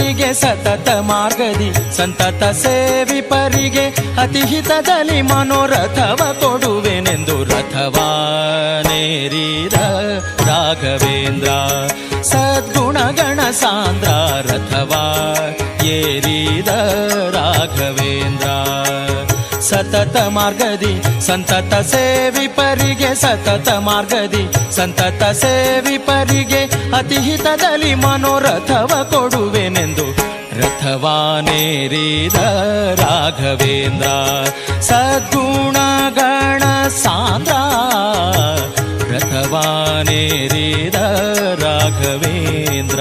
ಪರಿಗೆ ಸತತ ಮಾರ್ಗದಿ ಸಂತತ ಸೇವಿಪರಿಗೆ ಅತಿಹಿತದಲ್ಲಿ ಮನೋರಥವ ಕೊಡುವೆನೆಂದು ರಥವಾನೇರಿದ ರಾಘವೇಂದ್ರ ಸದ್ಗುಣಗಣ ಸಾಂದ್ರ ರಥವಾ ಏರಿದ ರಾಘವೇಂದ್ರ ಸತತ ಮಾರ್ಗದಿ ಸಂತತ ಸೇವಿಪರಿಗೆ ಸತತ ಮಾರ್ಗದಿ ಸಂತತ ಸೇವಿಪರಿಗೆ ಅತಿಹಿತದಲ್ಲಿ ಮನೋರಥವ ಕೊಡುವೆನೆಂದು ರಥವಾನೇರಿದ ರಾಘವೇಂದ್ರ ಸದ್ಗುಣಗಣ ಸಾಂದ್ರ ರಥವಾನೇರಿದ ರಾಘವೇಂದ್ರ.